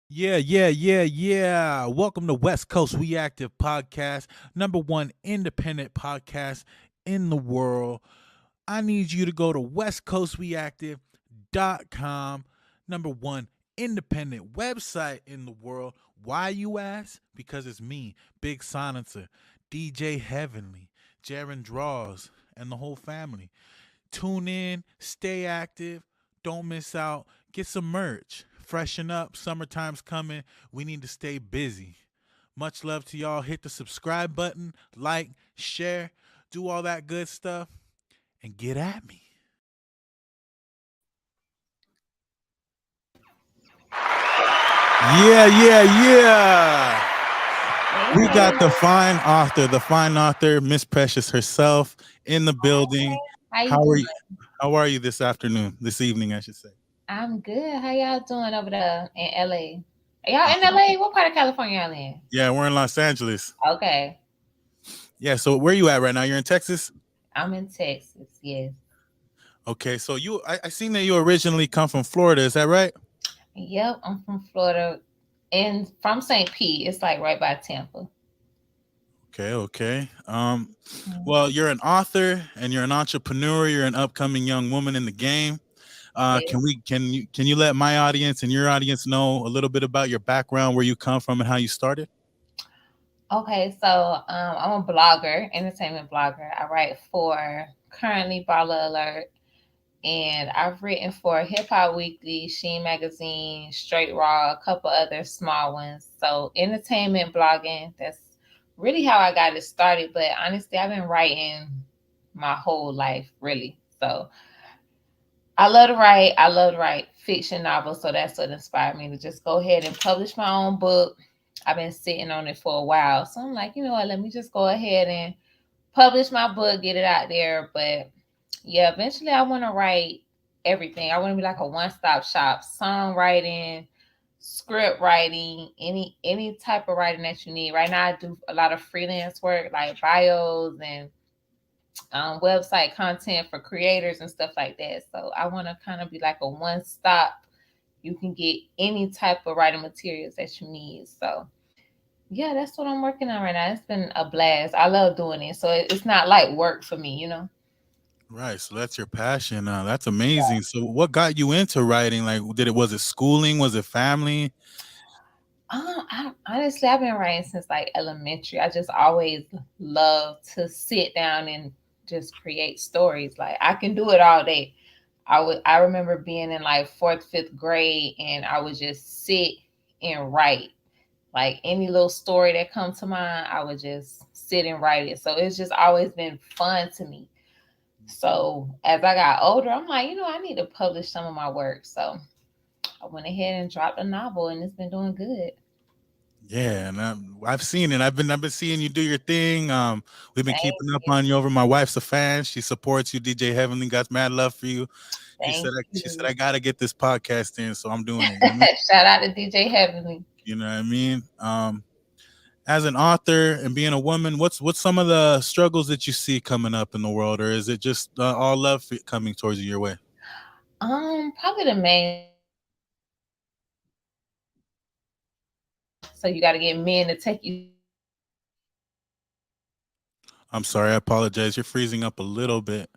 Yeah. Welcome to West Coast We Active podcast, number one independent podcast in the world. I need you to go to WestCoastWeActive.com, number one independent website in the world. Why, you ask? Because it's me, Big Silencer, DJ Heavenly, Jaron Draws, and the whole family. Tune in, stay active, don't miss out, get some merch, freshen up. Summertime's coming. We need to stay busy. Much love to y'all. Hit the subscribe button, like, share, do all that good stuff, and get at me. Yeah. We got the fine author, Miss Precious herself in the building. How you How are doing? you? How are you this afternoon? This evening, I should say. I'm good. How y'all doing over there in LA? Y'all in LA? What part of California y'all in? Yeah, we're in Los Angeles. Okay. Yeah, so where you at right now? You're in Texas? I'm in Texas, yes. Okay, so I seen that you originally come from Florida. Is that right? Yep, I'm from Florida and from St. Pete. It's like right by Tampa. Okay. Mm, Well, you're an author and you're an entrepreneur. You're an upcoming young woman in the game. yes. Can you let my audience and your audience know a little bit about your background, where you come from, and how you started? Okay, so I'm a blogger, entertainment blogger. I write for currently Baller Alert, and I've written for Hip Hop Weekly, Sheen Magazine, Straight Raw, a couple other small ones. So entertainment blogging, that's really how I got it started. But honestly, I've been writing my whole life, really. So I love to write. I love to write fiction novels. So that's what inspired me to just go ahead and publish my own book. I've been sitting on it for a while. So I'm like, you know what, let me just go ahead and publish my book, get it out there. But yeah, eventually I want to write everything. I want to be like a one-stop shop, songwriting, script writing, any type of writing that you need. Right now I do a lot of freelance work like bios and website content for creators and stuff like that. So I want to kind of be like a one-stop. You can get any type of writing materials that you need. So yeah, that's what I'm working on right now. It's been a blast. I love doing it. So it's not like work for me, you know? Right, so that's your passion. That's amazing. So, what got you into writing? Like, was it schooling? Was it family? Honestly, I've been writing since like elementary. I just always love to sit down and just create stories. Like I can do it all day. I remember being in like fourth, fifth grade, and I would just sit and write. Like any little story that comes to mind, I would just sit and write it. So it's just always been fun to me. So as I got older, I'm like, I need to publish some of my work. So I went ahead and dropped a novel, and it's been doing good. Yeah, and I've seen it. I've been seeing you do your thing. We've been Thank keeping up you. on you over. My wife's a fan. She supports you. DJ Heavenly got mad love for you. Thank She said you. I gotta get this podcast in, so I'm doing it. You know what I mean? Shout out to DJ Heavenly. You know what I mean? As an author and being a woman, what's some of the struggles that you see coming up in the world, or is it just all love coming towards you your way? Probably the main thing is so you got to get men to take you seriously. I'm sorry, I apologize. You're freezing up a little bit.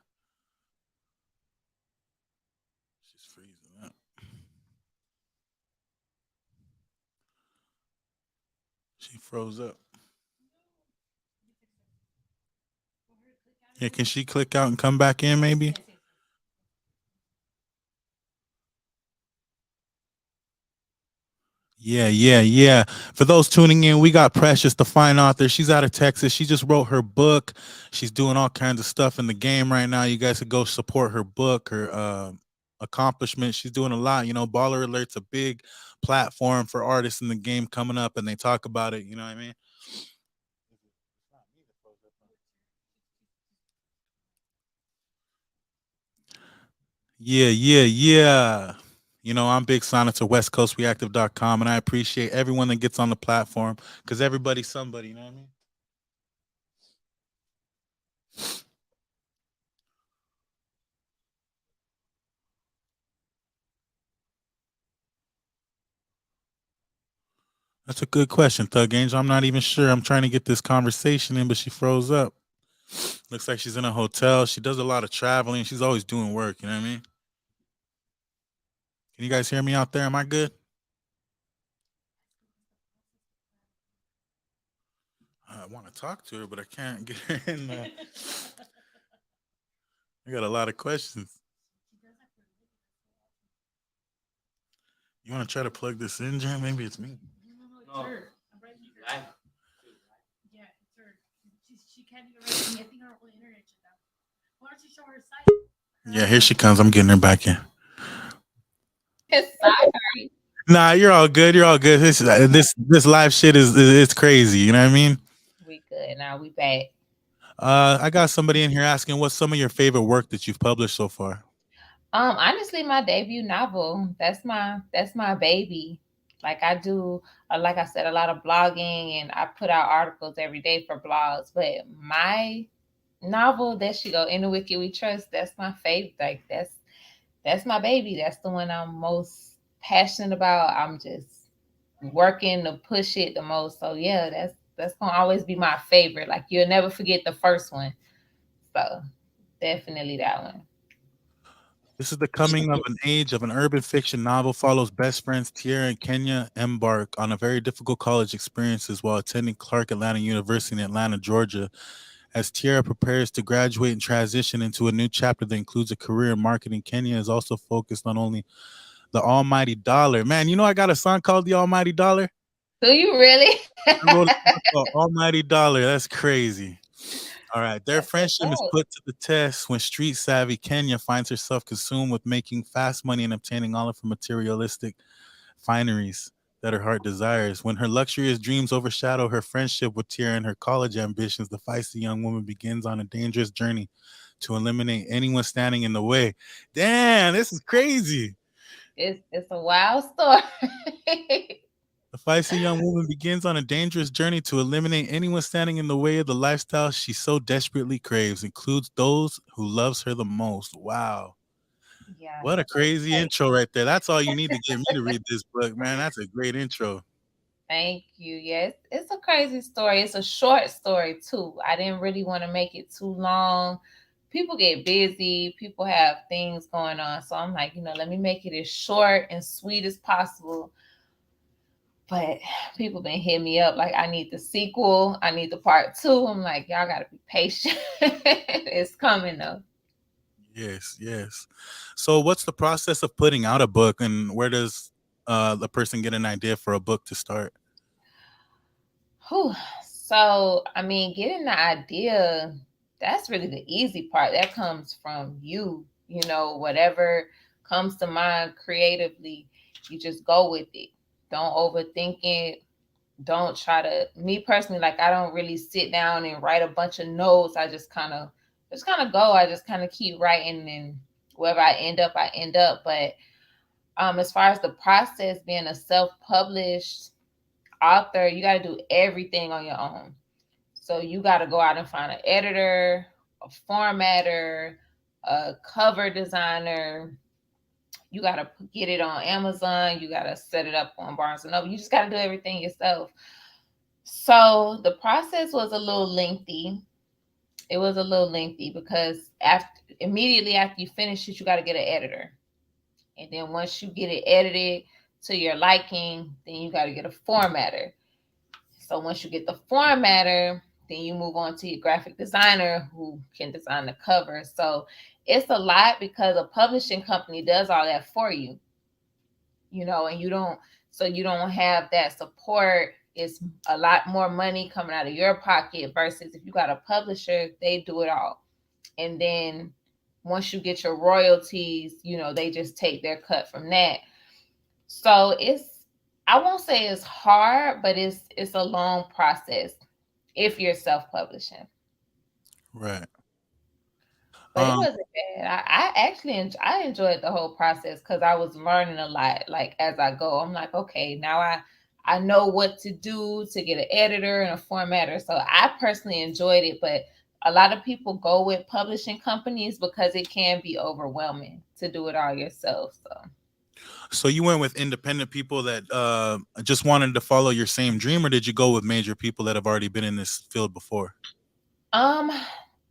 She's freezing up. She froze up. Yeah, can she click out and come back in maybe? Yeah. For those tuning in, we got Precious, the fine author. She's out of Texas. She just wrote her book. She's doing all kinds of stuff in the game right now. You guys could go support her book, her accomplishments. She's doing a lot. You know, Baller Alert's a big platform for artists in the game coming up, and they talk about it. You know what I mean? Yeah. You know, I'm big sign to WestCoastWeActive.com, and I appreciate everyone that gets on the platform because everybody's somebody. You know what I mean? That's a good question, Thug Angel. I'm not even sure. I'm trying to get this conversation in, but she froze up. Looks like she's in a hotel. She does a lot of traveling. She's always doing work. You know what I mean? Can you guys hear me out there? Am I good? I want to talk to her, but I can't get her in. I got a lot of questions. You want to try to plug this in, Jen? Maybe it's me. Yeah, here she comes. I'm getting her back in. Sorry. Nah, you're all good. You're all good. This live shit is it's crazy. You know what I mean? We good now. We back. I got somebody in here asking what's some of your favorite work that you've published so far. Honestly, my debut novel. That's my baby. Like I do, like I said, a lot of blogging, and I put out articles every day for blogs. But my novel, that should go in the Wicked We Trust. That's my favorite. Like that's my baby. That's the one I'm most passionate about. I'm just working to push it the most. So yeah, that's gonna always be my favorite. Like you'll never forget the first one. So definitely that one. This is the coming of an age of an urban fiction novel follows best friends Tierra and Kenya embark on a very difficult college experiences while attending Clark Atlanta University in Atlanta, Georgia. As Tierra prepares to graduate and transition into a new chapter that includes a career in marketing, Kenya is also focused on only the almighty dollar. Man, you know I got a song called The Almighty Dollar? Do you really? I wrote a song called Almighty Dollar. That's crazy. All right. Their That's what's friendship is up. put to the test when street savvy Kenya finds herself consumed with making fast money and obtaining all of her materialistic fineries that her heart desires. When her luxurious dreams overshadow her friendship with Tierra and her college ambitions, the feisty young woman begins on a dangerous journey to eliminate anyone standing in the way. Damn, this is crazy. It's a wild story. The feisty young woman begins on a dangerous journey to eliminate anyone standing in the way of the lifestyle she so desperately craves, includes those who loves her the most. Wow. Yeah. What a It's crazy like, intro right there. That's all you need to get me to read this book, man. That's a great intro. thank you. Yes, it's a crazy story. It's a short story too. I didn't really want to make it too long. People get busy. People have things going on. So I'm like, let me make it as short and sweet as possible. But people been hitting me up like I need the sequel. I need the part two. I'm like, y'all gotta be patient. It's coming though. Yes, yes. So what's the process of putting out a book and where does the person get an idea for a book to start? Whew. So, I mean, getting the idea, that's really the easy part. That comes from you, whatever comes to mind creatively, you just go with it. Don't overthink it. Don't try to, me personally, like I don't really sit down and write a bunch of notes. I just kind of go. I just kind of keep writing, and wherever I end up, I end up. But as far as the process, being a self-published author, you got to do everything on your own. So you got to go out and find an editor, a formatter, a cover designer. You got to get it on Amazon. You got to set it up on Barnes and Noble. You just got to do everything yourself. So the process was a little lengthy. It was a little lengthy because immediately after you finish it, you got to get an editor. And then once you get it edited to your liking, then you got to get a formatter. So once you get the formatter, then you move on to your graphic designer who can design the cover. So it's a lot because a publishing company does all that for you, and you don't have that support. It's a lot more money coming out of your pocket versus if you got a publisher, they do it all. And then once you get your royalties, they just take their cut from that. So I won't say it's hard, but it's a long process if you're self-publishing. Right. But it Um wasn't bad. I actually I enjoyed the whole process because I was learning a lot. Like as I go, I'm like, okay, now I know what to do to get an editor and a formatter. So I personally enjoyed it, but a lot of people go with publishing companies because it can be overwhelming to do it all yourself. So So you went with independent people that just wanted to follow your same dream, or did you go with major people that have already been in this field before? Um,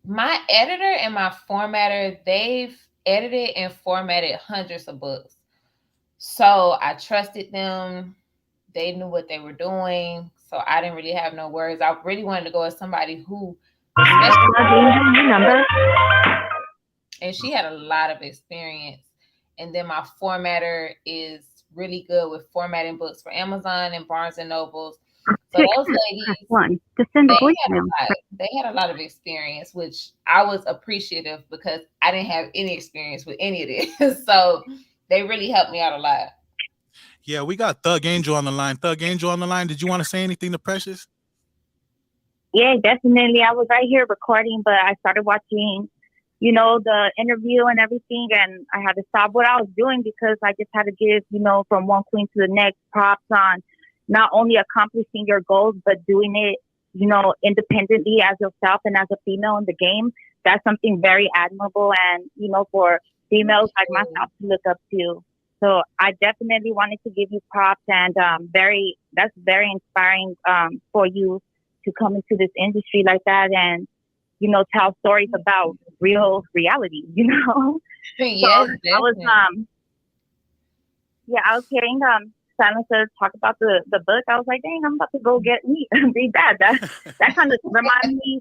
my editor and my formatter, they've edited and formatted hundreds of books. So I trusted them. They knew what they were doing. So I didn't really have no worries. I really wanted to go with somebody who, especially, and she had a lot of experience. And then my formatter is really good with formatting books for Amazon and Barnes and Nobles. So those ladies, they had a lot of experience, which I was appreciative because I didn't have any experience with any of this. So they really helped me out a lot. Yeah, we got Thug Angel on the line. Thug Angel on the line. Did you want to say anything to Precious? Yeah, definitely. I was right here recording, but I started watching, the interview and everything, and I had to stop what I was doing because I just had to give, from one queen to the next props on not only accomplishing your goals, but doing it, independently as yourself and as a female in the game. That's something very admirable and, for females like myself to look up to. So I definitely wanted to give you props and that's very inspiring for you to come into this industry like that and tell stories about real reality. So Yes, I was definitely. I was hearing Silencer talk about the book. I was like, dang, I'm about to go get me read that. That kind of reminded me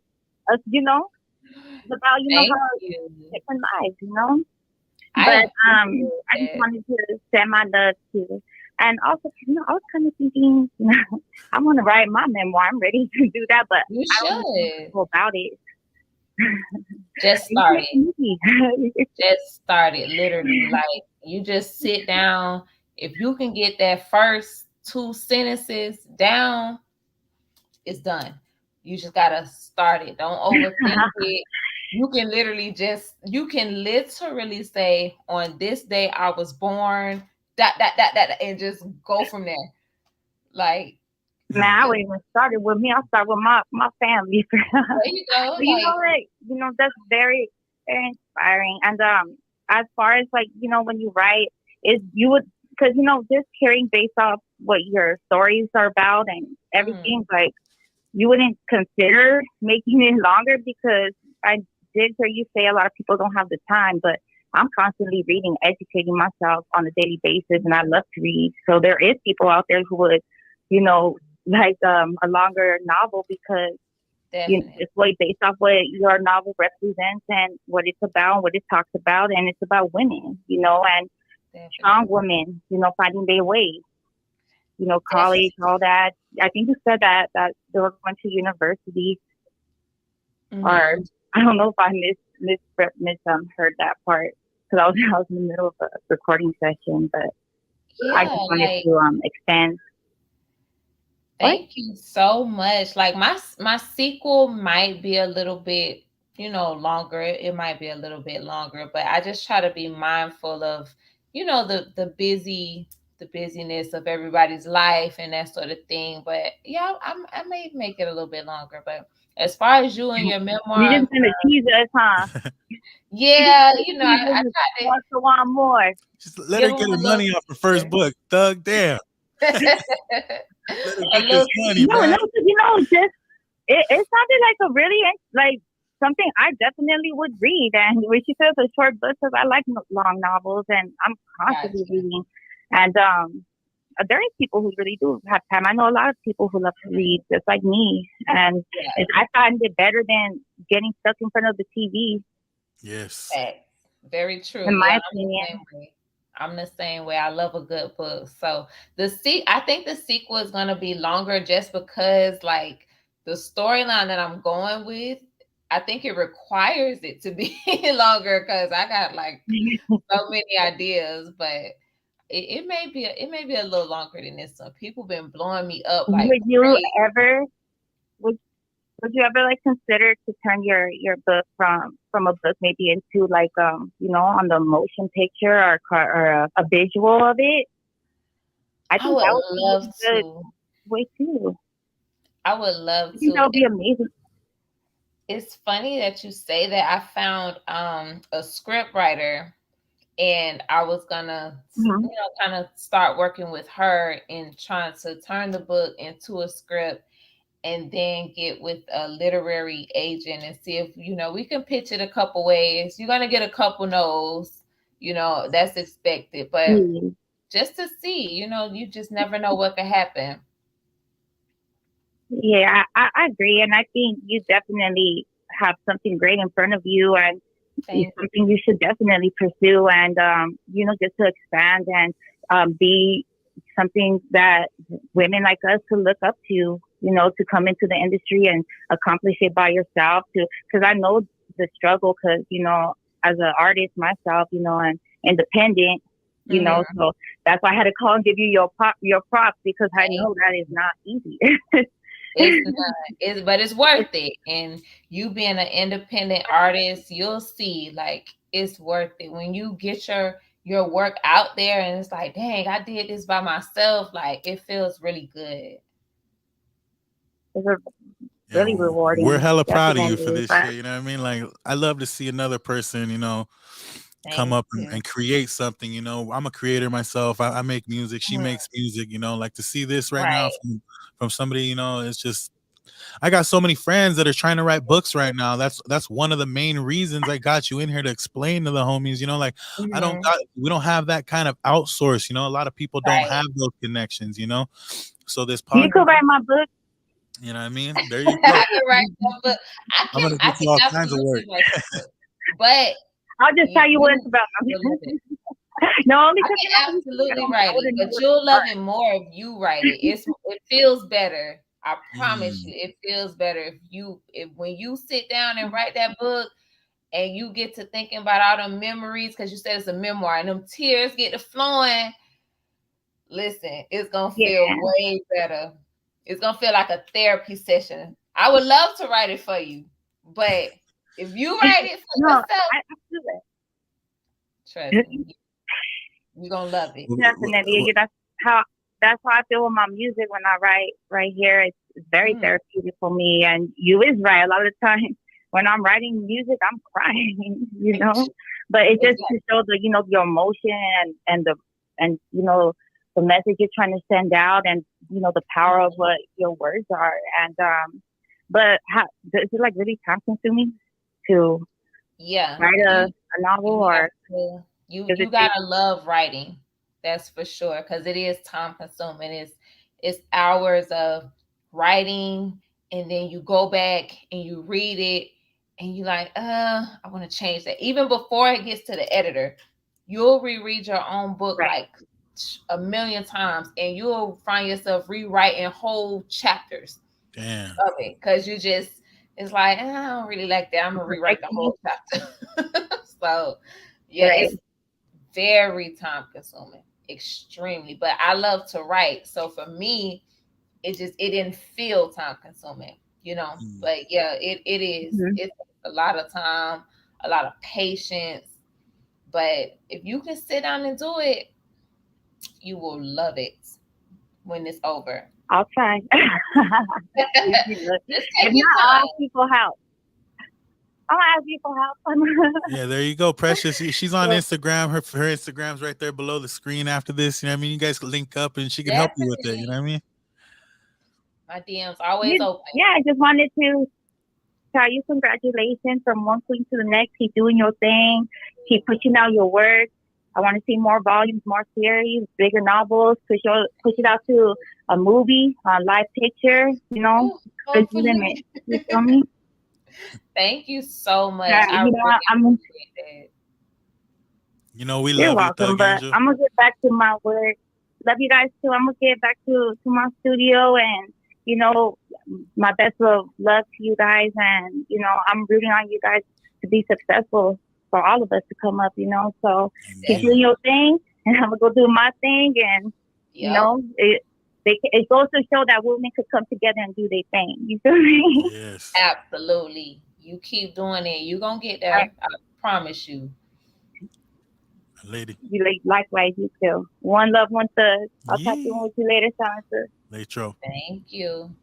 of about Thank how you. different lives. I But appreciate I just that. wanted to send my love to, and also I was kind of thinking, I want to write my memoir. I'm ready to do that, but You I don't know how to should go about it. just You start can't it. easy. Just start it. Literally, like you just sit down. If you can get that first two sentences down, it's done. You just gotta start it. Don't overthink it. You can literally say, on this day I was born, that, and just go from there. Like, Man, I just wouldn't even start it with me. I'll start with my family. there you go. But Like, like, that's very, very inspiring. And as far as like, when you write, is you would, because just hearing based off what your stories are about and mm, everything, like you wouldn't consider making it longer because I did hear you say a lot of people don't have the time, but I'm constantly reading, educating myself on a daily basis, and I love to read. So there is people out there who would, like a longer novel because definitely, it's way based off what your novel represents and what it's about, what it talks about, and it's about women, and strong definitely, women, finding their way, college, definitely. all that. I think you said that they were going to university, or Hmm. I don't know if I heard that part because I was in the middle of a recording session, but I Yeah, just wanted like, to extend. What? thank you so much. Like, my sequel might be a little bit, longer. It might be a little bit longer, but I just try to be mindful of, the busyness of everybody's life and that sort of thing. But yeah, I may make it a little bit longer. But as far as you and your You memoir, just gonna tease us, huh? You just yeah, gonna I, tease I us tried to want to want more. Just let give her them get a her little money off her first teaser. book. Thug, damn. Let her A get little this money, No, man. no, just it sounded like a really like something I definitely would read. And when she says a short book, because I like long novels, and I'm constantly gotcha. reading. And there is people who really do have time. I know a lot of people who love to read, just like me. And Yeah. I find it better than getting stuck in front of the TV, Yes. Facts. Very true. in Yeah, my I'm the same opinion. way. I'm the same way. I love a good book. So I think the sequel is gonna be longer just because, like, the storyline that I'm going with, I think it requires it to be longer because I got like so many ideas, but it may be a little longer than this one. People been blowing me up like Would you crazy. ever would would you ever like consider to turn your book from a book maybe into like on the motion picture or a visual of it? I I think would that would be a love really good to. way too. I would love I think that to. would be amazing. It's funny that you say that. I found a script writer and I was gonna, Mhm. kind of start working with her in trying to turn the book into a script, and then get with a literary agent and see if we can pitch it a couple ways. You're gonna get a couple no's, that's expected, but Yeah. just to see, you just never know what could happen. Yeah, I agree, and I think you definitely have something great in front of you, and it's Thank something you should definitely pursue, and just to expand and be something that women like us could look up to, to come into the industry and accomplish it by yourself. To Because I know the struggle, because as an artist myself, and independent. hmm So that's why I had to call and give you your props, because I Thank know that is not easy. It's not, but it's worth it. And you being an independent artist, you'll see like it's worth it when you get your work out there, and it's like, dang, I did this by myself. Like it feels really good. It's Yeah, really we're rewarding, hella proud of you for definitely. this But shit. You know what I mean? Like, I love to see another person, come Thank up you. and create something. I'm a creator myself. I make music. She Mhm. makes music. Like to see this right now Right. from somebody. It's just I got so many friends that are trying to write books right now. That's one of the main reasons I got you in here to explain to the homies. Like hmm we don't have that kind of outsource. A lot of people don't Right. have those connections. So this you could podcast. write my book. You know what I mean? There you go. I can write that book. I'm gonna I get can you all kinds of work. absolutely write that book. But I'll just tell you what you it's about. will love it. No, only I because can absolutely I write it, wouldn't know but what to you'll love start. it more if you write it. It feels better. I promise Mm, you, it feels better if when you sit down and write that book and you get to thinking about all the memories, because you said it's a memoir and them tears get to flowing. Listen, it's gonna feel Yeah. way better. It's gonna feel like a therapy session. I would love to write it for you, but if you write it No, for yourself, I feel trust it. me, you're gonna love it. Definitely. How that's how I feel with my music when I write right here. It's very Mm, therapeutic for me. And you is right. A lot of the time when I'm writing music, I'm crying, But it's just exactly. to show your emotion and the message you're trying to send out, and the power of what your words are. And but is it like really time consuming to Yeah, write a novel, you have or to does you it take? gotta love writing. That's for sure, because it is time consuming. It's hours of writing, and then you go back and you read it, and you like, I want to change that. Even before it gets to the editor, you'll reread your own book Right. like a million times, and you'll find yourself rewriting whole chapters damn. of it, because you just it's like, I don't really like that. I'm The gonna rewrite the perfectionist. whole chapter. So yeah, Right. it's very time consuming, extremely. But I love to write, so for me, it didn't feel time consuming, Mm. But yeah, it is. Mhm. It's a lot of time, a lot of patience. But if you can sit down and do it, you will love it when it's over. I'll try. If Just take your not, I'll ask time. people help. I'll ask people help. Yeah, there you go, Precious. She's on So, Instagram. Her Instagram's right there below the screen after this. You know what I mean? You guys could link up and she could help you with it. You know Definitely. what I mean? My DM's always open. yeah, I just wanted to tell you congratulations from one queen to the next. Keep doing your thing. Keep pushing out your work. I want to see more volumes, more series, bigger novels. Push it out to a movie, a live picture. Ooh, Sky's the limit. hopefully. You feel me? Thank you so much. I really I'm appreciate We You're love you, welcome, Thug but Angel. I'm gonna get back to my work. Love you guys too. I'm gonna get back to my studio, and you know, my best of luck to you guys, and I'm rooting on you guys to be successful for all of us to come up. So keep that. doing Indeed. your thing, and I'm gonna go do my thing, and Yep. it goes to show that women could come together and do their thing. You feel me? Yes. Absolutely. You keep doing it. You're going to get All right, there. I promise you. Lady. you likewise, you too. One love, one thug. I'll talk to Yeah. you with you later, Santa. Latro. Thank you.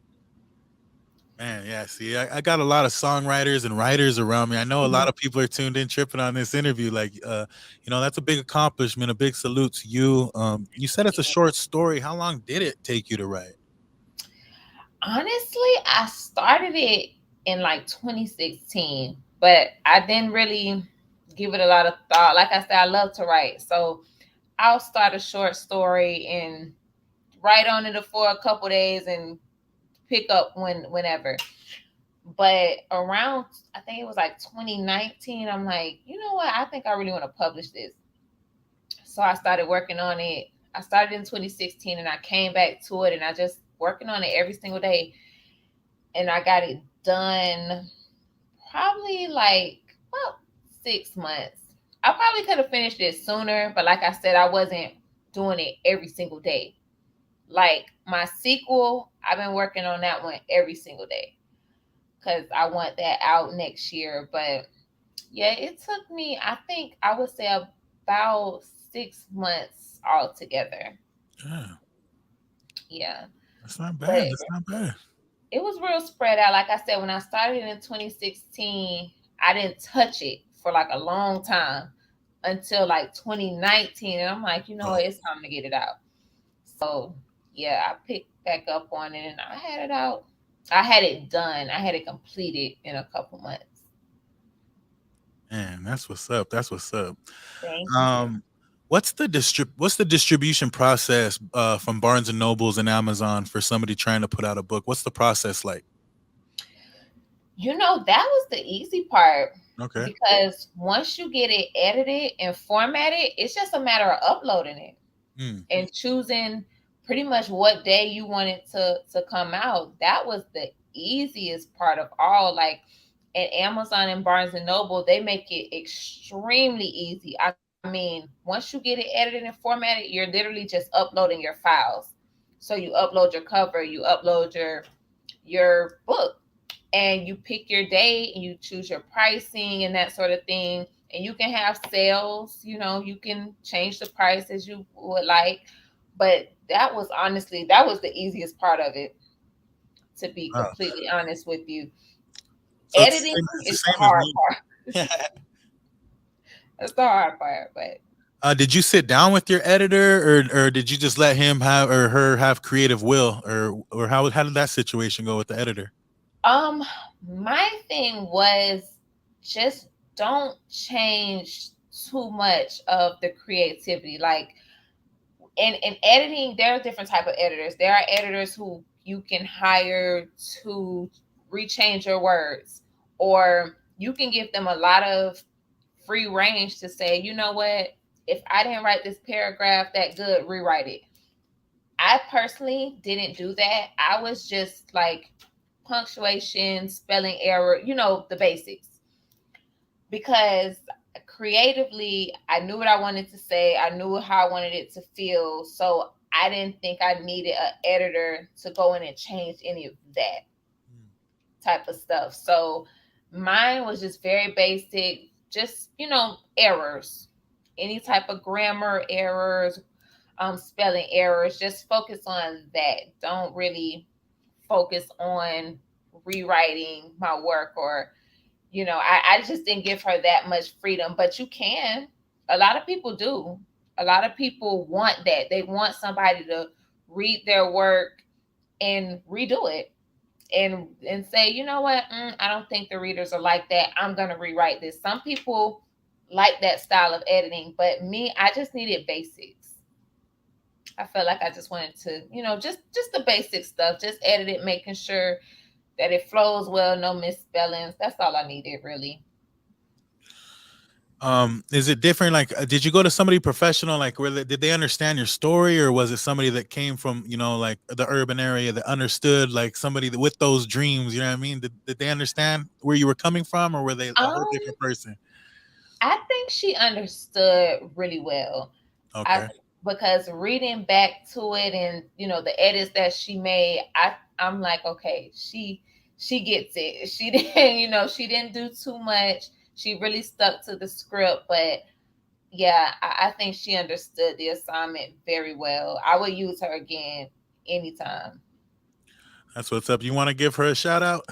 Man, yeah. See, I got a lot of songwriters and writers around me. I know a lot of people are tuned in, tripping on this interview. Like, that's a big accomplishment, a big salute to you. You said it's a short story. How long did it take you to write? Honestly, I started it in like 2016, but I didn't really give it a lot of thought. Like I said, I love to write. So I'll start a short story and write on it for a couple days and pick up whenever. But around, I think it was like 2019, I'm like, you know what? I think I really want to publish this. So I started working on it. I started in 2016 and I came back to it and I just working on it every single day. And I got it done probably like about 6 months. I probably could have finished it sooner, but like I said, I wasn't doing it every single day. Like my sequel, I've been working on that one every single day because I want that out next year. But yeah, it took me, I think I would say about 6 months altogether. Yeah, Yeah. that's not But bad. That's not bad. it was real spread out. Like I said, when I started in 2016, I didn't touch it for like a long time until like 2019. And I'm like, you know Oh, what? It's time to get it out. So yeah, I picked back up on it and I had it out. I had it done. I had it completed in a couple months. man, that's what's up. That's what's up. Thank you. Um, what's the distribution process from Barnes and Nobles and Amazon for somebody trying to put out a book? What's the process like? You know, that was the easy part Okay. because once you get it edited and formatted, it's just a matter of uploading it Mm. and choosing pretty much what day you want it to come out. That was the easiest part of all. Like at Amazon and Barnes and Noble, they make it extremely easy. I mean, once you get it edited and formatted, you're literally just uploading your files. So you upload your cover, you upload your book, and you pick your day and you choose your pricing and that sort of thing. And you can have sales, you can change the price as you would like. But that was honestly, that was the easiest part of it, to be Wow. completely honest with you. So Editing it's the is the same as hard me. part. That's the hard part. But Did you sit down with your editor, or did you just let him have or her have creative will, or how did that situation go with the editor? um my thing was just don't change too much of the creativity. Like in editing, there are different type of editors. There are editors who you can hire to rechange your words, or you can give them a lot of free range to say, you know what, if I didn't write this paragraph that good, rewrite it. I personally didn't do that. I was just like punctuation, spelling error, the basics, because creatively I knew what I wanted to say, I knew how I wanted it to feel. So I didn't think I needed an editor to go in and change any of that Mm. type of stuff. So mine was just very basic, just errors, any type of grammar errors, spelling errors. Just focus on that. Don't really focus on rewriting my work, or I just didn't give her that much freedom. But you can. A lot of people do. A lot of people want that. They want somebody to read their work and redo it and say, you know what, I don't think the readers are like that. I'm gonna rewrite this. Some people like that style of editing, but me, I just needed basics. I felt like I just wanted to, just the basic stuff. Just edit it, making sure that it flows well, no misspellings. That's all I needed, really. Is it different? Like, did you go to somebody professional? Like, did they understand your story, or was it somebody that came from, like the urban area that understood, like somebody that, with those dreams? You know what I mean? Did they understand where you were coming from, or were they a whole Um, different person? I think she understood really well. I Okay. Because reading back to it and the edits that she made, I'm like, okay, she gets it. She didn't, she didn't do too much. She really stuck to the script, but yeah, I think she understood the assignment very well. I would use her again anytime. That's what's up. You want to give her a shout out?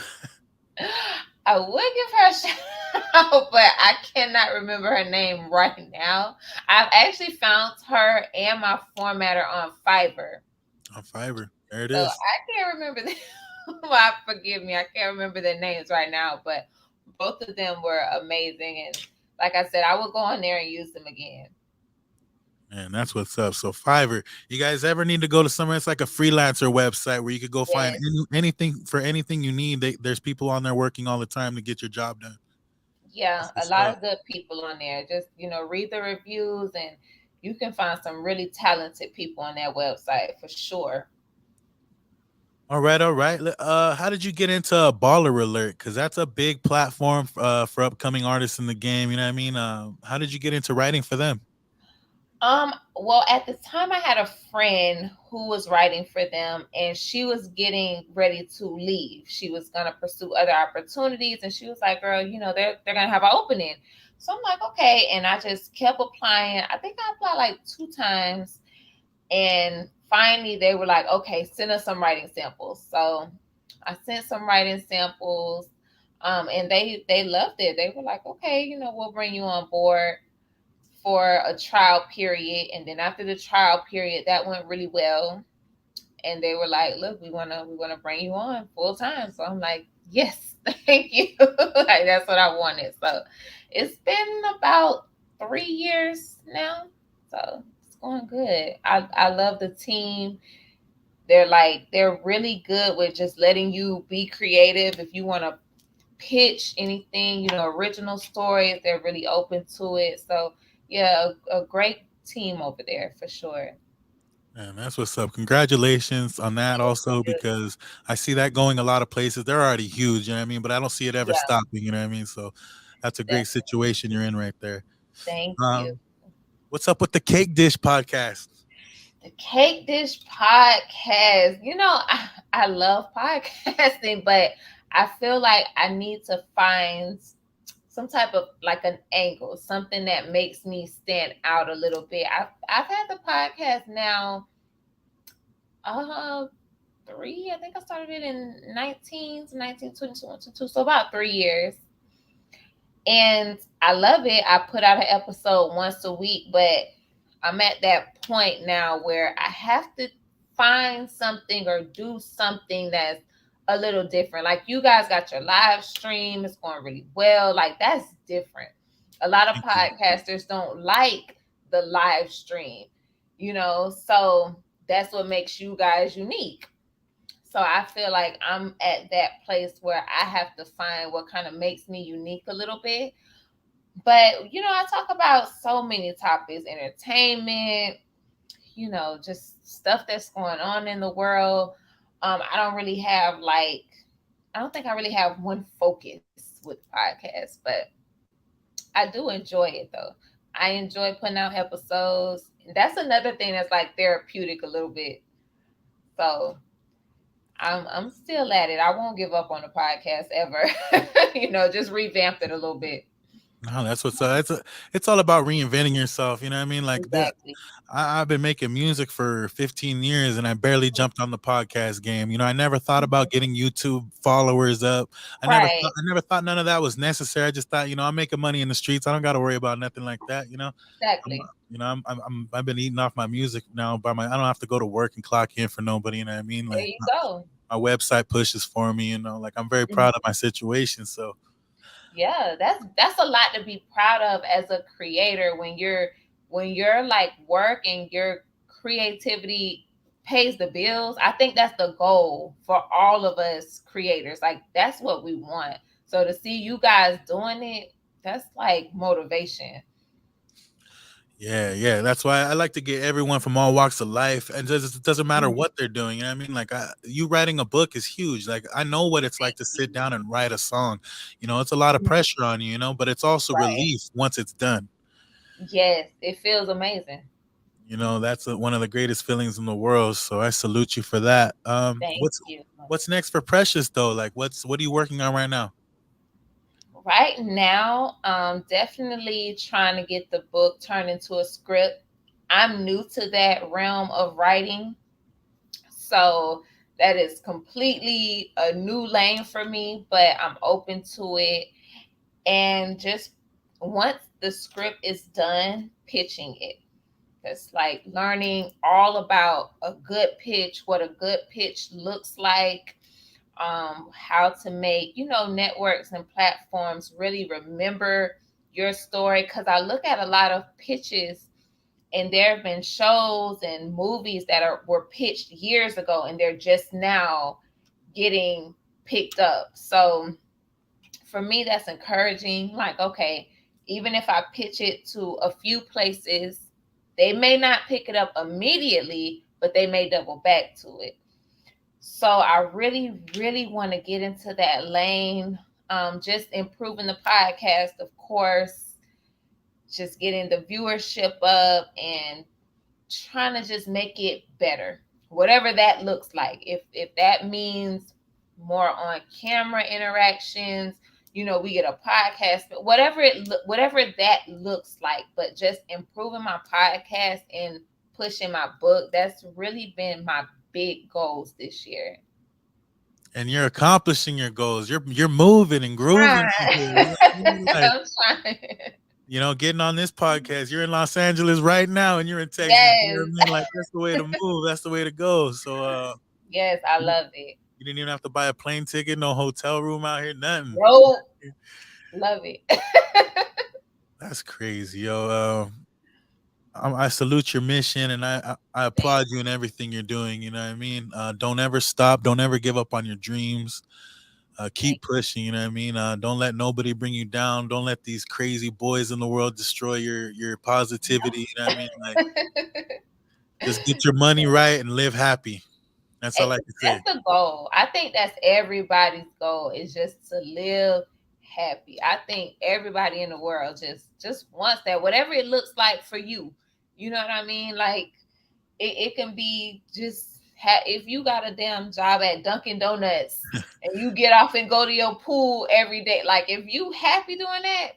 I would give her a shout out, but I cannot remember her name right now. I've actually found her and my formatter on Fiverr. On Fiverr. There it So is. I can't remember the well, forgive me, I can't remember their names right now, but both of them were amazing, and like I said, I will go on there and use them again. Man, that's what's up. So Fiverr, you guys ever need to go to somewhere? It's like a freelancer website where you could go find Yes. anything for anything you need. There's people on there working all the time to get your job done. Yeah, That's a what's lot up. of good people on there. Just, read the reviews and you can find some really talented people on that website for sure. All right, all right. How did you get into Baller Alert? Because that's a big platform for upcoming artists in the game. You know what I mean? How did you get into writing for them? Well, at the time I had a friend who was writing for them and she was getting ready to leave. She was gonna pursue other opportunities and she was like, girl, they're gonna have an opening. So I'm like, okay. And I just kept applying. I think I applied like 2 times. And finally they were like, okay, send us some writing samples. So I sent some writing samples. And they loved it. They were like, okay, we'll bring you on board for a trial period, and then after the trial period that went really well, and they were like, look, we want to bring you on full time. So I'm like, yes, thank you. Like, that's what I wanted. So it's been about 3 years now, so it's going good. I love the team. They're really good with just letting you be creative. If you want to pitch anything, original stories, they're really open to it. So yeah, a great team over there for sure. Man, that's what's up. Congratulations on that Thank also, you. because I see that going a lot of places. They're already huge, you know what I mean? But I don't see it ever Yeah, stopping, you know what I mean? So that's a great definitely. situation you're in right there. Thank you. Um, what's up with the Cake Dish podcast? The Cake Dish podcast. I love podcasting, but I feel like I need to find some type of like an angle, something that makes me stand out a little bit. I've had the podcast now uh 3. I think I started it in 19, 20, 22, so about 3 years. And I love it. I put out an episode once a week, but I'm at that point now where I have to find something or do something that's a little different. Like, you guys got your live stream, it's going really well. Like, that's different. A lot of Thank you. podcasters don't like the live stream, so that's what makes you guys unique. So I feel like I'm at that place where I have to find what kind of makes me unique a little bit. But I talk about so many topics: entertainment, just stuff that's going on in the world. I don't really have like I don't think I really have one focus with podcasts, but I do enjoy it though. I enjoy putting out episodes. That's another thing that's like therapeutic a little bit. So I'm still at it. I won't give up on the podcast ever. Just revamped it a little bit. No, that's what's up. It's all about reinventing yourself. You know what I mean? Like Exactly. I've been making music for 15 years and I barely jumped on the podcast game. You know, I never thought about getting YouTube followers up. Right. I never thought none of that was necessary. I just thought, I'm making money in the streets. I don't got to worry about nothing like that. I'm, Exactly. I've been eating off my music now I don't have to go to work and clock in for nobody. You know what I mean? There Like you go. my website pushes for me. Like I'm very Mhm. proud of my situation. So Yeah, that's a lot to be proud of as a creator when your like work and your creativity pays the bills. I think that's the goal for all of us creators. Like, that's what we want. So to see you guys doing it, that's like motivation. yeah, yeah. That's why I like to get everyone from all walks of life, and it doesn't matter Mhm. what they're doing. You know what I mean? Like, you writing a book is huge. Like, I know what it's like Thank to sit you. down and write a song. It's a lot of Mhm. pressure on you, but it's also Right. relief once it's done. Yes, it feels amazing. That's one of the greatest feelings in the world. So I salute you for that. Thank you. What's next for Precious though? Like, what are you working on right now? Right now, definitely trying to get the book turned into a script. I'm new to that realm of writing, so That is completely a new lane for me, but I'm open to it. And just once the script is done, pitching it. It's like learning all about a good pitch, what a good pitch looks like, how to make, networks and platforms really remember your story. Because I look at a lot of pitches, and there have been shows and movies that were pitched years ago, and they're just now getting picked up. So for me, that's encouraging. Like, okay, even if I pitch it to a few places, they may not pick it up immediately, but they may double back to it. So I really, really want to get into that lane. Just improving the podcast, of course, just getting the viewership up and trying to just make it better, whatever that looks like. If that means more on camera interactions, we get a podcast, but whatever that looks like. But just improving my podcast and pushing my book, that's really been my big goals this year. And you're accomplishing your goals. You're moving and grooving out here. You know Right. what I mean? Like, I'm trying. getting on this podcast. You're in Los Angeles right now, and you're in Texas. You know what I Yes. mean? Like, that's the way to move. That's the way to go. So, Yes, I you love it. you didn't even have to buy a plane ticket, no hotel room out here, nothing. Bro, love it. That's crazy, yo. I salute your mission, and I applaud you in everything you're doing. You know what I mean? Don't ever stop. Don't ever give up on your dreams. Keep Thank pushing. You know what I mean? Don't let nobody bring you down. Don't let these crazy boys in the world destroy your positivity. You know what I mean? Like, just get your money right and live happy. That's all I can That's say. the goal. I think that's everybody's goal, is just to live happy. I think everybody in the world just wants that, whatever it looks like for you. You know what I mean? Like it can be just if you got a damn job at Dunkin' Donuts and you get off and go to your pool every day. Like if you happy doing that,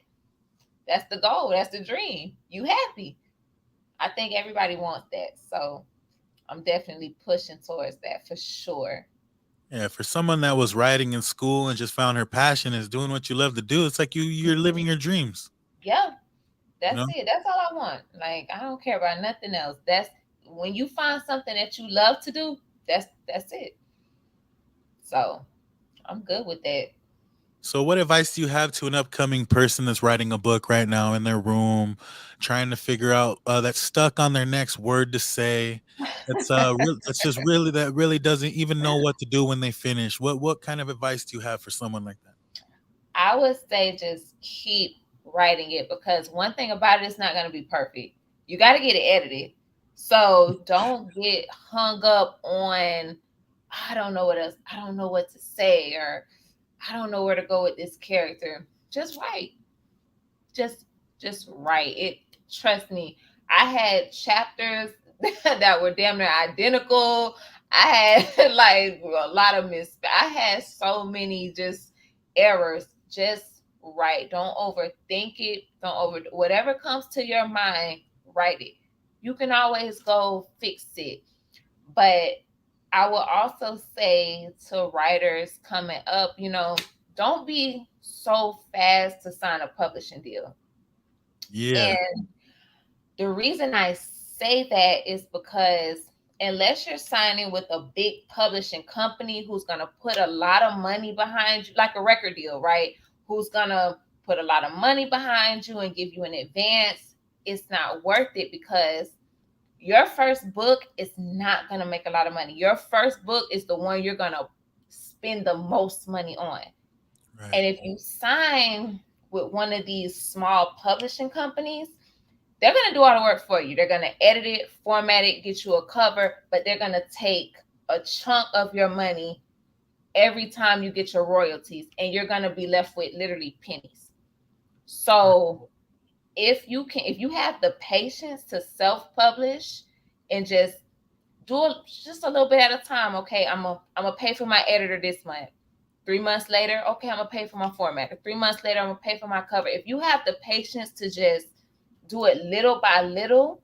that's the goal. That's the dream. You happy. I think everybody wants that. So I'm definitely pushing towards that for sure. Yeah, for someone that was writing in school and just found her passion is doing what you love to do, it's like you're living your dreams. Yeah, You that's know? it. That's all I want. Like I don't care about nothing else. That's when you find something that you love to do, that's it. So I'm good with that. So, what advice do you have to an upcoming person that's writing a book right now in their room, trying to figure out that's stuck on their next word to say? That's just really that really doesn't even know what to do when they finish. What kind of advice do you have for someone like that? I would say just keep writing it, because one thing about it, it's not going to be perfect. You got to get it edited. So don't get hung up on, I don't know what else, I don't know what to say, or I don't know where to go with this character. Just write. Just just write it. Trust me. I had chapters that were damn near identical. I had like a lot of I had so many just errors. Just write. Don't overthink it. Don't over whatever comes to your mind, write it. You can always go fix it. But I will also say to writers coming up, don't be so fast to sign a publishing deal. Yeah, And the reason I say that is because unless you're signing with a big publishing company who's going to put a lot of money behind you, like a record deal, right? Who's going to put a lot of money behind you and give you an advance, it's not worth it, because your first book is not going to make a lot of money. Your first book is the one you're going to spend the most money on. right. And if you sign with one of these small publishing companies, they're going to do all the work for you. They're going to edit it, format it, get you a cover, but they're going to take a chunk of your money every time you get your royalties, and you're going to be left with literally pennies. So if you have the patience to self-publish and just just a little bit at a time, okay, I'm gonna pay for my editor this month. 3 months later, okay, I'm gonna pay for my formatter. 3 months later, I'm gonna pay for my cover. If you have the patience to just do it little by little,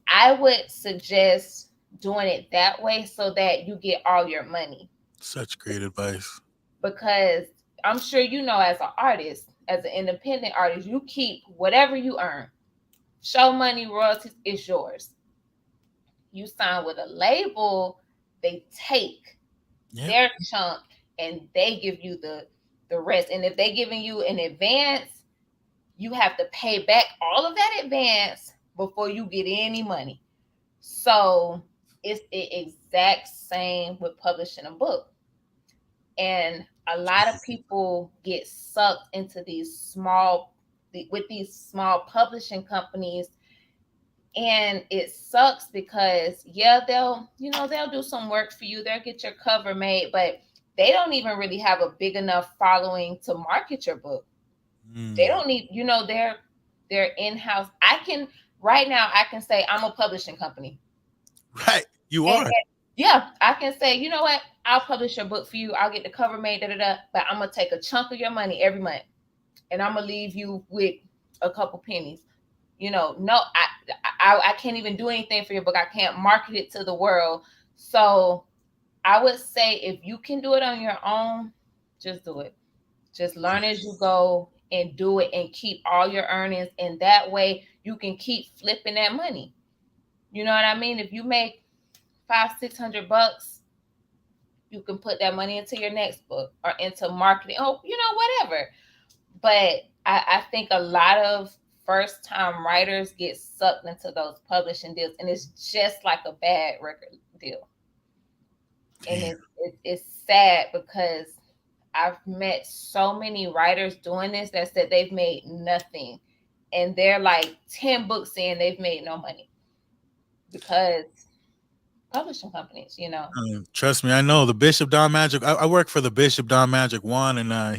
I would suggest doing it that way so that you get all your money. Such great advice. Because I'm sure you know, as an artist, as an independent artist, you keep whatever you earn. Show money, royalties is yours. You sign with a label, they take Yeah. their chunk and they give you the rest. And if they giving you an advance, you have to pay back all of that advance before you get any money. So it's the exact same with publishing a book. And a lot of people get sucked into with these small publishing companies, and it sucks because yeah, they'll do some work for you, they'll get your cover made, but they don't even really have a big enough following to market your book. They don't need, their in-house. Right now I can say I'm a publishing company. Right. You And, are. yeah, I can say, you know what? I'll publish your book for you. I'll get the cover made, but I'm gonna take a chunk of your money every month, and I'm gonna leave you with a couple pennies. No, I can't even do anything for your book. I can't market it to the world. So I would say if you can do it on your own, just do it. Just learn as you go and do it, and keep all your earnings. And that way you can keep flipping that money. You know what I mean? If you make 500-600 bucks, you can put that money into your next book or into marketing. Oh, whatever. But I think a lot of first time writers get sucked into those publishing deals, and it's just like a bad record deal. And Damn. it's sad because I've met so many writers doing this that said they've made nothing, and they're like 10 books in, they've made no money because publishing companies. Trust me, I know the Bishop Don Magic. I work for the Bishop Don Magic one, and Mhm.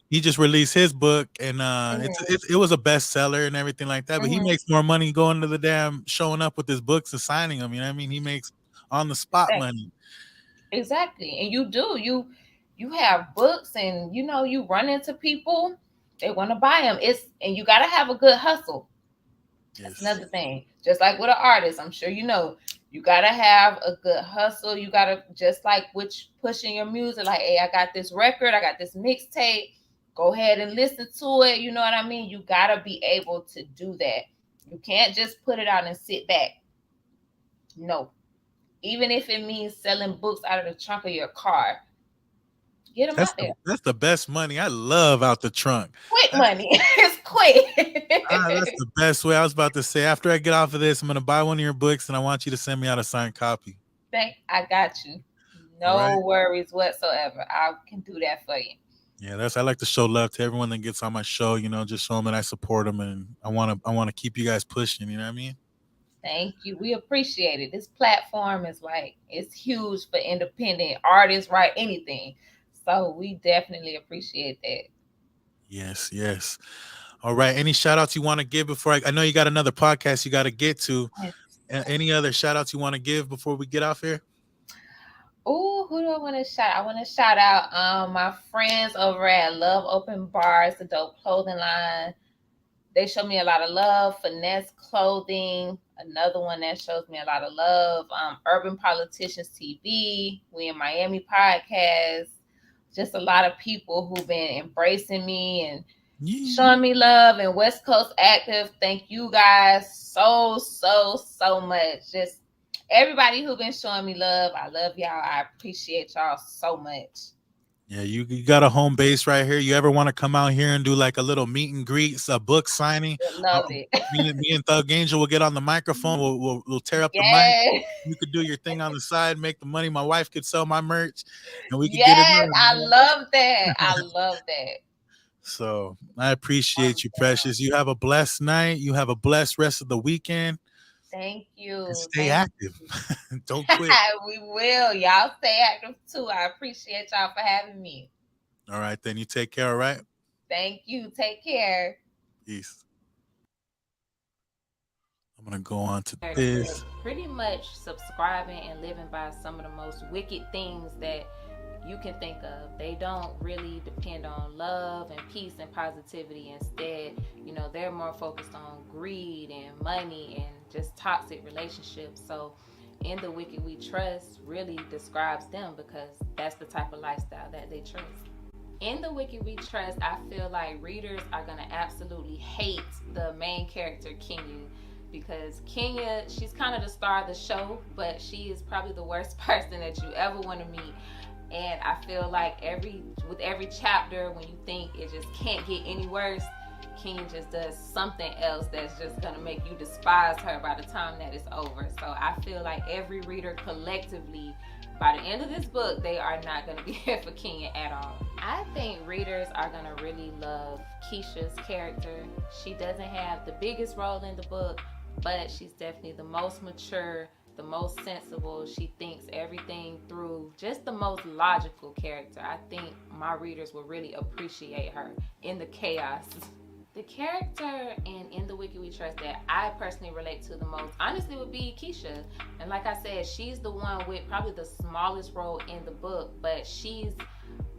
he just released his book, and Mhm. it was a bestseller and everything like that. But he Mhm. makes more money going to the damn showing up with his books and signing them. You know what I mean? He makes on the spot money. Exactly. And you have books, and you run into people, they want to buy them. And you got to have a good hustle. That's Yes. another thing. Just like with an artist, I'm sure you got to have a good hustle. You got to, just like which pushing your music, like, hey, I got this record, I got this mixtape, go ahead and listen to it. You know what I mean? You got to be able to do that. You can't just put it out and sit back. No. Even if it means selling books out of the trunk of your car, get them out there. That's the best money. I love out the trunk. Quick money. It's That's quick. the best way. I was about to say, after I get off of this, I'm gonna buy one of your books, and I want you to send me out a signed copy. I got you. All right. No worries whatsoever. I can do that for you. Yeah, I like to show love to everyone that gets on my show. Just show them that I support them, and I want to keep you guys pushing. You know what I mean? Thank you. We appreciate it. This platform it's huge for independent artists, right? Anything. So we definitely appreciate that. Yes, yes. All right. Any shout outs you want to give before I know you got another podcast you got to get to? Any other shout outs you want to give before we get off here? Oh, who do I want to shout? I want to shout out my friends over at Love Open Bars, the dope clothing line. They show me a lot of love. Finesse Clothing, another one that shows me a lot of love. Urban Politicians TV, We in Miami podcast. Just a lot of people who've been embracing me and showing me love. And West Coast Active, thank you guys so, so, so much. Just everybody who's been showing me love. I love y'all. I appreciate y'all so much. Yeah, you got a home base right here. You ever want to come out here and do like a little meet and greet, a book signing? Love it. Me and Thug Angel will get on the microphone. We'll tear up the mic. Yes. You could do your thing on the side, make the money. My wife could sell my merch, and we could get it Yes, I done. love that. I love that. So I appreciate you, Precious. You have a blessed night. You have a blessed rest of the weekend. Thank you. And stay active. Don't quit. We will. Y'all stay active too. I appreciate y'all for having me. All right, then you take care, all right? Thank you. Take care. Peace. I'm going to go on to this. Pretty much subscribing and living by some of the most wicked things that you can think of. They don't really depend on love and peace and positivity. Instead, they're more focused on greed and money and just toxic relationships. So In the Wicked We Trust really describes them because that's the type of lifestyle that they trust. In The Wicked We Trust, I feel like readers are going to absolutely hate the main character, Kenya, because Kenya, she's kind of the star of the show, but she is probably the worst person that you ever want to meet. And I feel like with every chapter, when you think it just can't get any worse, Kenya just does something else that's just going to make you despise her by the time that it's over. So I feel like every reader collectively, by the end of this book, they are not going to be here for Kenya at all. I think readers are going to really love Keisha's character. She doesn't have the biggest role in the book, but she's definitely the most mature, the most sensible. She thinks everything through, just the most logical character. I think my readers will really appreciate her in the chaos. The character in The Wicked We Trust that I personally relate to the most, honestly, would be Keisha. And like I said, she's the one with probably the smallest role in the book, but she's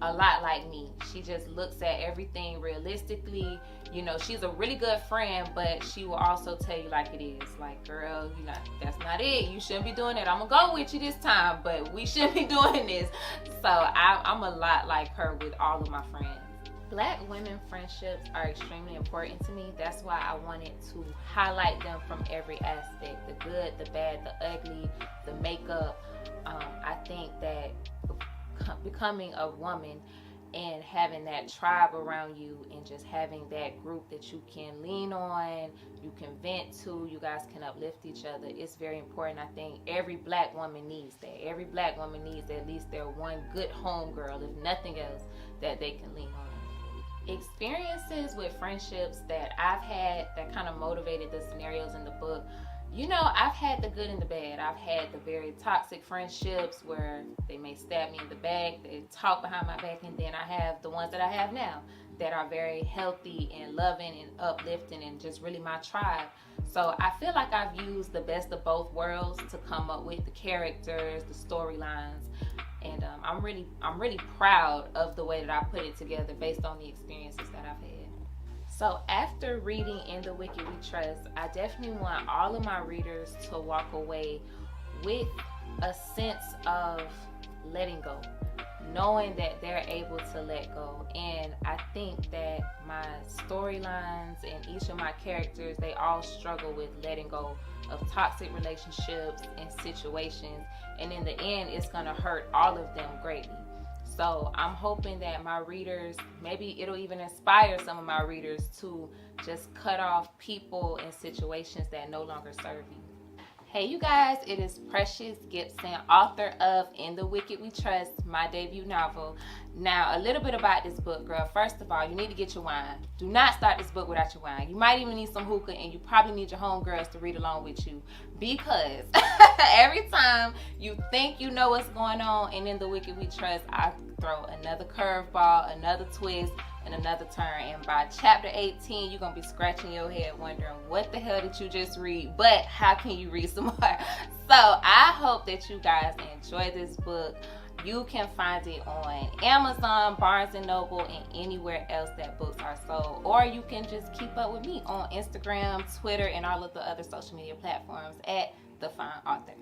a lot like me. She just looks at everything realistically. You know, she's a really good friend, but she will also tell you like it is. Like, girl, you know, that's not it. You shouldn't be doing it. I'm gonna go with you this time, but we shouldn't be doing this. So I'm a lot like her with all of my friends. Black women friendships are extremely important to me. That's why I wanted to highlight them from every aspect. The good, the bad, the ugly, the makeup. I think that becoming a woman and having that tribe around you and just having that group that you can lean on, you can vent to, you guys can uplift each other, it's very important. I think every black woman needs that. Every black woman needs at least their one good homegirl, if nothing else, that they can lean on. Experiences with friendships that I've had that kind of motivated the scenarios in the book. You know, I've had the good and the bad. I've had the very toxic friendships where they may stab me in the back, they talk behind my back, and then I have the ones that I have now that are very healthy and loving and uplifting and just really my tribe. So I feel like I've used the best of both worlds to come up with the characters, the storylines, and I'm really proud of the way that I put it together based on the experiences that I've had. So after reading In the Wicked We Trust, I definitely want all of my readers to walk away with a sense of letting go, knowing that they're able to let go. And I think that my storylines and each of my characters, they all struggle with letting go of toxic relationships and situations, and in the end it's going to hurt all of them greatly. So I'm hoping that my readers, maybe it'll even inspire some of my readers to just cut off people and situations that no longer serve you. Hey you guys, it is Precious Gibson, author of In the Wicked We Trust, my debut novel. Now, a little bit about this book, girl. First of all, you need to get your wine. Do not start this book without your wine. You might even need some hookah, and you probably need your homegirls to read along with you, because every time you think you know what's going on and In the Wicked We Trust, I throw another curveball, another twist, and another turn. And by chapter 18, you're going to be scratching your head wondering what the hell did you just read, but how can you read some more? So I hope that you guys enjoy this book. You can find it on Amazon, Barnes & Noble, and anywhere else that books are sold. Or you can just keep up with me on Instagram, Twitter, and all of the other social media platforms at The Fine Author.